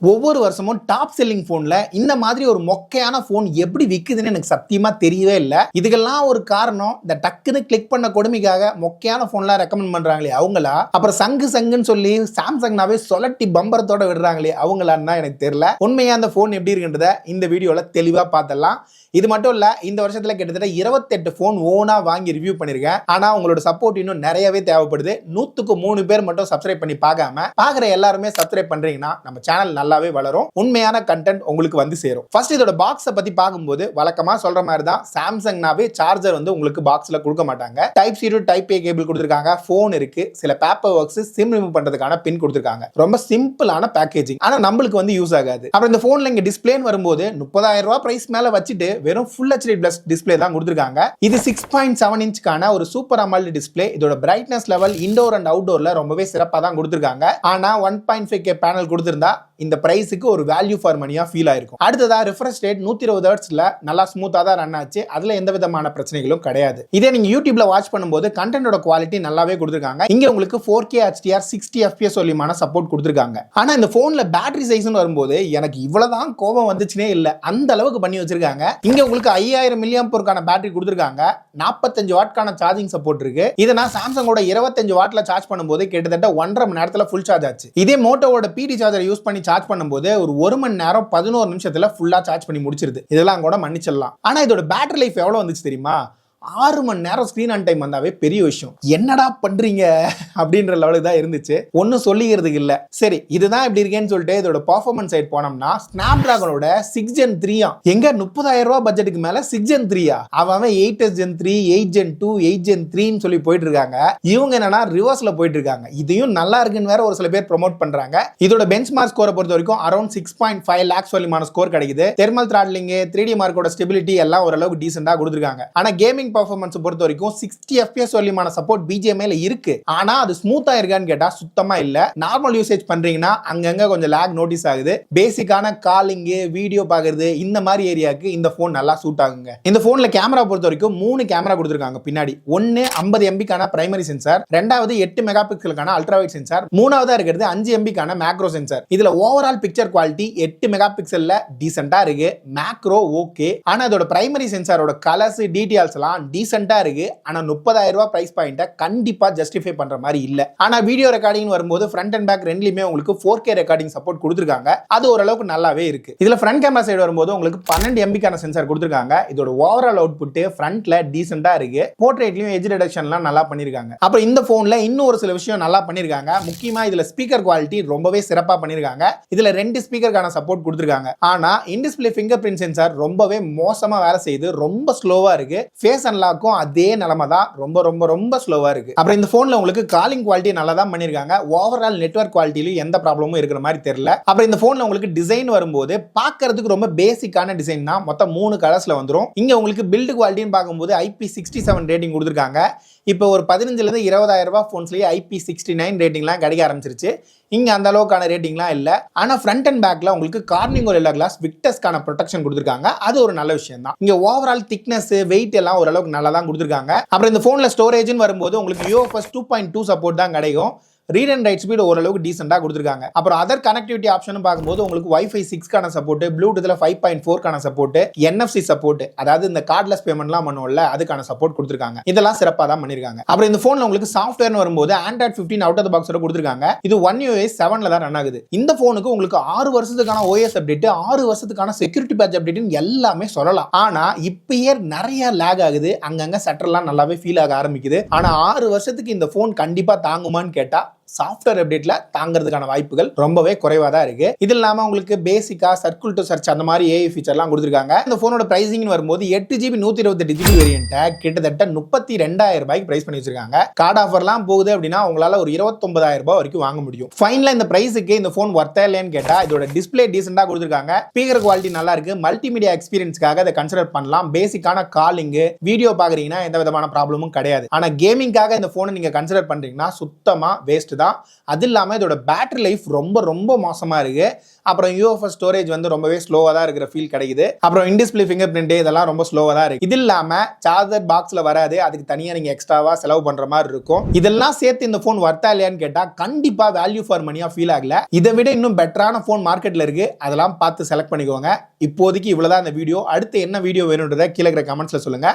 ஒவ்வொரு வருஷமும் top selling போன்ல இந்த மாதிரி ஒரு மொக்கையான போன் எப்படி விக்குதுன்னு எனக்கு சத்தியமா தெரியவே இல்லை. இதுக்கெல்லாம் ஒரு காரணம் இந்த டக்குன்னு கிளிக் பண்ண கொடுமைக்காக மொக்கையான போன்லாம் ரெக்கமெண்ட் பண்றாங்களே அவங்களா, அப்புறம் சங்குன்னு சொல்லி சாம்சங்னாவே சொலட்டி பம்பரத்தோட விடுறாங்களே அவங்களான்னு தான் எனக்கு தெரியல. உண்மையா அந்த போன் எப்படி இருக்குன்றத இந்த வீடியோல தெளிவா பார்த்தலாம். இது மட்டும் இல்ல, இந்த வருஷத்துல கிட்டத்தட்ட 28 போன் ஓனா வாங்கி ரிவ்யூ பண்ணிருக்கேன். ஆனா உங்களோட சப்போர்ட் இன்னும் நிறையவே தேவைப்படுது. 100க்கு 3 பேர் மட்டும் சப்ஸ்கிரைப் பண்ணி பார்க்காம பாக்குற எல்லாருமே சப்ஸ்கிரைப் பண்றீங்கன்னா நம்ம சேனல் நல்லாவே வளரும், உண்மையான கண்டென்ட் உங்களுக்கு வந்து சேரும். ஃபர்ஸ்ட் இதோட பாக்ஸை பத்தி பார்க்கும்போது வழக்கமா சொல்ற மாதிரி தான் சாம்சங்னாவே சார்ஜர் வந்து உங்களுக்கு பாக்ஸ்ல கொடுக்க மாட்டாங்க. Type C to type A cable கொடுத்திருக்காங்க, போன் இருக்கு, சில பேப்பர் ஒர்க்ஸ், சிம் ரிமூவ் பண்றதுக்கான பின் கொடுத்திருக்காங்க. ரொம்ப சிம்பிளான பேக்கேஜிங், ஆனா நம்மளுக்கு வந்து யூஸ் ஆகாது. அப்புறம் இந்த போன்ல இங்க டிஸ்பிளேன்னு வரும்போது 30,000 ரூபாய் பிரைஸ் மேல வச்சுட்டு வெறும் Full HD Plus டிஸ்ப்ளே தான் கொடுத்திருக்காங்க. இது 6.7 இன்ச்கான ஒரு சூப்பர் அமோல்ட் டிஸ்ப்ளே. இதோட பிரைட்னஸ் லெவல் இன்டோர் அண்ட் அவுட்டோர்ல ரொம்பவே சிறப்பா தான் கொடுத்திருக்காங்க. ஆனா 1.5K பேனல் கொடுத்திருந்தா இந்த பிரைஸுக்கு ஒரு வேல்யூ ஃபார் மணியா ஃபீல் ஆயிருக்கும். அடுத்ததா ரிஃப்ரெஷ் ரேட் 120 ஹெர்ட்ஸ்ல நல்லா ஸ்மூத்தா தான் ரன் ஆச்சு. அதுல எந்த விதமான பிரச்சனைகளும் கிடையாது. இதே நீங்க யூடியூப்ல வாட்ச் பண்ணும்போது கண்டென்ட்டோட குவாலிட்டி நல்லாவே கொடுத்திருக்காங்க. இங்க உங்களுக்கு 4K HDR 60 FPS சொல்லிமான சப்போர்ட் கொடுத்திருக்காங்க. ஆனா இந்த போன்ல பேட்டரி சைஸ்னு வரும்போது எனக்கு இவ்வளவுதான் கோபம் வந்துச்சுனே இல்ல, அந்த அளவுக்கு பண்ணி வச்சிருக்காங்க. இங்க உங்களுக்கு 5000 mAh பேட்டரி கொடுத்திருக்காங்க. 45 வாட்கான சார்ஜிங் சப்போர்ட் இருக்கு. இத நான் சாம்சங்கோட 25 வாட்ல சார்ஜ் பண்ணும்போது கிட்டத்தட்ட 1.5 மணி நேரத்துல ஃபுல் சார்ஜ் ஆச்சு. இதே மோட்டோவோட PD சார்ஜர் யூஸ் பண்ணி சார்ஜ் பண்ணும்போது ஒரு 1 மணி நேரம் 11 நிமிஷத்துல ஃபுல்லா சார்ஜ் பண்ணி முடிச்சிருது. இதெல்லாம் கூட மன்னிச்சிடலாம். ஆனா இதோட பேட்டரி லைஃப் எவ்வளவு வந்துச்சு தெரியுமா? 6 மணி நேரம் ஸ்கிரீன் ஆன் டைம் வந்தாவே பெரிய விஷயம். என்னடா பண்றீங்க அப்படின்ற லெவலுக்கு தான் இருந்துச்சு. ஒன்னும் சொல்லிக்கிறதுக்கு இல்ல. சரி, இதுதான் இப்படி இருக்கேன்னு சொல்லிட்டு இதோட பெர்ஃபார்மன்ஸ் சைடு போனோம்னா ஸ்னாப்டிராகனோட 6 Gen 3 எங்க 30,000 ரூபாய் பட்ஜெட்டுக்கு மேல 6 Gen 3 அவன் 8S Gen 3, 8 Gen 2, 8 Gen 3 சொல்லி போயிட்டு இருக்காங்க. இவங்க என்னன்னா ரிவர்ஸ்ல போயிட்டு இருக்காங்க. இதையும் நல்லா இருக்குன்னு வேற ஒரு சில பேர் ப்ரோமோட் பண்றாங்க. இதோட பெஞ்ச்மார்க் ஸ்கோரை பொறுத்த வரைக்கும் அரௌண்ட் 6.5 lakhs வலிமான ஸ்கோர் கிடைக்குது. தெர்மல் த்ராட்லிங், 3D மார்க்கோட ஸ்டெபிலிட்டி எல்லாம் ஓரளவுக்கு டீசெண்டா கொடுத்திருக்காங்க. ஆனா கேமிங் பெர்ஃபார்மன்ஸ் பொறுத்த வரைக்கும் 60 FPS வலிமான சப்போர்ட் BGMI ல இருக்கு. ஆனா அது ஸ்மூத்தா இருக்கான்னு கேட்டா சுத்தமா இல்ல. நார்மல் யூசேஜ் பண்றீங்கன்னா அங்கங்க கொஞ்சம் lag நோட்டீஸ் ஆகுது. பேசிக்கான காலிங், வீடியோ பாக்குறது இந்த மாதிரி ஏரியாக்கு இந்த போன் நல்லா சூட் ஆகுங்க. இந்த போன்ல கேமரா பொறுத்த வரைக்கும் 3 கேமரா கொடுத்திருக்காங்க. பின்னாடி ஒன்னு 50 MB பிரைமரி சென்சார், ரெண்டாவது 8 மெகா பிக்சலுக்கான அல்ட்ரா வைட் சென்சார், மூணாவதா இருக்கிறது 5 MB மேக்ரோ சென்சார். இதுல ஓவரால் பிக்சர் குவாலிட்டி 8 மெகா பிக்சல்ல டீசெண்டா இருக்கு. மேக்ரோ ஓகே, ஆனா இதோட பிரைமரி சென்சாரோட கலர்ஸ் டீடைல்ஸ் எல்லாம் டீசெண்டா இருக்கு. ஆனா 30,000 ரூபாய் பிரைஸ் பாயிண்ட கண்டிப்பா ஜஸ்டிஃபை பண்ற மாதிரி இல்ல. ஆனா வீடியோ ரெக்கார்டிங் வரும்போது ஃப்ரண்ட் அண்ட் பேக் ரெண்டுலயுமே உங்களுக்கு 4K ரெக்கார்டிங் சப்போர்ட் கொடுத்திருக்காங்க. அது ஓரளவுக்கு நல்லாவே இருக்கு. இதுல ஃப்ரண்ட் கேமரா சைடு வரும்போது உங்களுக்கு 12 MB சென்சார் கொடுத்திருக்காங்க. இதோட ஓவரால் அவுட்புட் ஃப்ரண்ட்ல டீசெண்டா இருக்கு. போர்ட்ரேட்லயும் எட்ஜ் ரிடக்ஷன்லாம் நல்லா பண்ணிருக்காங்க. அப்புறம் இந்த போன்ல இன்னும் ஒரு சில விஷயம் நல்லா பண்ணிருக்காங்க. முக்கியமா இதுல ஸ்பீக்கர் குவாலிட்டி ரொம்பவே சிறப்பா பண்ணிருக்காங்க. இதுல 2 ஸ்பீக்கருக்கான சப்போர்ட் கொடுத்திருக்காங்க. ஆனா இன் டிஸ்ப்ளே ஃபிங்கர் பிரிண்ட் சென்சார் ரொம்பவே மோசமா வேலை செய்யுது. ரொம்ப ஸ்லோவா இருக்கு. ஃபேஸ் அன்லாக்கும் அதே நிலைமை தான், ரொம்ப ரொம்ப ரொம்ப ஸ்லோவா இருக்கு. அப்புறம் இந்த போன்ல உங்களுக்கு காலிங் குவாலிட்டி நல்லா தான் பண்ணிருக்காங்க. ஓவரால் நெட்வொர்க் குவாலிட்டியிலும் எந்த ப்ராப்ளமும் இருக்கிற மாதிரி தெரியல. அப்புறம் இந்த போன்ல உங்களுக்கு டிசைன் வரும்போது பார்க்கிறதுக்கு ரொம்ப பேசிக்கான டிசைன் தான். மொத்தம் 3 கலர்ஸ்ல வந்துரும். இங்க உங்களுக்கு பில்ட் குவாலிட்டின்னு பார்க்கும்போது IP67 ரேட்டிங் கொடுத்திருக்காங்க. இப்போ ஒரு 15ல இருந்து 20,000 ரூபாய் போன்ஸ்லயே IP69 ரேட்டிங்லாம் கிடைக்க ஆரம்பிச்சிருச்சு. இங்க அந்த அளவுக்கான ரேட்டிங்லாம் இல்ல. ஆனா ஃப்ரண்ட் அண்ட் பேக்ல உங்களுக்கு கார்னிங் ஒரு கிளாஸ் விக்டஸ்க்கான ப்ரொடெக்ஷன் கொடுத்திருக்காங்க. அது ஒரு நல்ல விஷயம் தான். இங்க ஓவரால் திக்னஸ், வெயிட் எல்லாம் ஓரளவுக்கு நல்லா தான் கொடுத்திருக்காங்க. அப்புறம் இந்த போன்ல ஸ்டோரேஜ்னு வரும்போது உங்களுக்கு UFS 2.2 சப்போர்ட் தான் கிடைக்கும். ரீட் அண்ட் ரைட் ஸ்பீட் ஓரளவுக்கு டீசெண்டா கொடுத்திருக்காங்க. அப்புறம் அதர் கனெக்டிவிட்டி ஆப்ஷன் பார்க்கும்போது உங்களுக்கு Wi-Fi 6 சப்போர்ட், ப்ளூடூத்ல 5.4 சப்போர்ட், NFC சப்போர்ட், அதாவது இந்த கார்ட்லெஸ் பேமெண்ட்லாம் பண்ணுவோம்ல அதுக்கான சப்போர்ட் கொடுத்திருக்காங்க. இதெல்லாம் சிறப்பா தான் பண்ணிருக்காங்க. அப்புறம் இந்த போன்ல உங்களுக்கு சாஃப்ட்வேர்னு வரும்போது Android 15 அவுட் ஆஃப் தி பாக்ஸோட கொடுத்திருக்காங்க. இது One UI 7ல தான் ரன் ஆகுது. இந்த போனுக்கு உங்களுக்கு 6 வருஷத்துக்கான OS அப்டேட், 6 வருஷத்துக்கான செக்யூரிட்டி பேட்ச் அப்டேட்னு எல்லாமே சொல்லலாம். ஆனா இப்பயே நிறைய லாக் ஆகுது. அங்கங்க சட்டர்லாம் நல்லாவே ஃபீல் ஆக ஆரம்பிக்குது. ஆனா 6 வருஷத்துக்கு இந்த போன் கண்டிப்பா தாங்குமான்னு கேட்டா சாஃப்ட்வேர் அப்டேட்ல தாங்கிறதுக்கான வாய்ப்புகள் ரொம்பவே குறைவா தான் இருக்கு. இது இல்லாம உங்களுக்கு பேசிக்கா சர்க்கிள் டு சர்ச் அந்த மாதிரி AI ஃபீச்சர்லாம் கொடுத்திருக்காங்க. இந்த போனோட பிரைசிங் வரும்போது 8GB 128GB வேரியன்ட்டை கிட்டத்தட்ட 32,000 ரூபாய்க்கு பிரைஸ் பண்ணி வச்சிருக்காங்க. கார்டு ஆஃபர்லாம் போகுது அப்படின்னா உங்களால ஒரு 29,000 ரூபாய் வரைக்கும் வாங்க முடியும். ஃபைனலா இந்த பிரைஸுக்கு இந்த போன் வர்த்தா இல்லையான்னு கேட்டா இதோட டிஸ்ப்ளே டீசெண்டா கொடுத்திருக்காங்க. ஸ்பீக்கர் குவாலிட்டி நல்லா இருக்கு. மல்டிமீடியா எக்ஸ்பீரியன்ஸ்க்காக இதை கன்சிடர் பண்ணலாம். பேசிக்கான காலிங், வீடியோ பாக்குறீங்கன்னா எந்த விதமான ப்ராப்ளமும் கிடையாது. ஆனா கேமிங்காக இந்த போனை நீங்க கன்சிடர் பண்றீங்கன்னா சுத்தமா வேஸ்ட் தான். அது இல்லாமல் இதோட பேட்டரி லைஃப் ரொம்ப ரொம்ப மோசமாக இருக்கு. அப்புறம் யூஎஃப்எஸ் ஸ்டோரேஜ் வந்து ரொம்பவே ஸ்லோவாக தான் இருக்கிற ஃபீல் கிடைக்குது. அப்புறம் இன்டிஸ்பிளே ஃபிங்கர் பிரிண்ட் இதெல்லாம் ரொம்ப ஸ்லோவாக தான் இருக்கு. இது இல்லாமல் சார்ஜர் பாக்ஸில் வராது, அதுக்கு தனியாக நீங்கள் எக்ஸ்ட்ராவாக செலவு பண்ணுற மாதிரி இருக்கும். இதெல்லாம் சேர்த்து இந்த ஃபோன் வர்த்தா இல்லையான்னு கேட்டால் கண்டிப்பாக வேல்யூ ஃபார் மணியாக ஃபீல் ஆகல. இதை விட இன்னும் பெட்டரான ஃபோன் மார்க்கெட்டில் இருக்கு, அதெல்லாம் பார்த்து செலக்ட் பண்ணிக்கோங்க. இப்போதைக்கு இவ்வளோதான் இந்த வீடியோ. அடுத்து என்ன வீடியோ வேணுன்றதை கீழே இருக்கிற கமெண்ட்ஸில் சொல்லுங்க.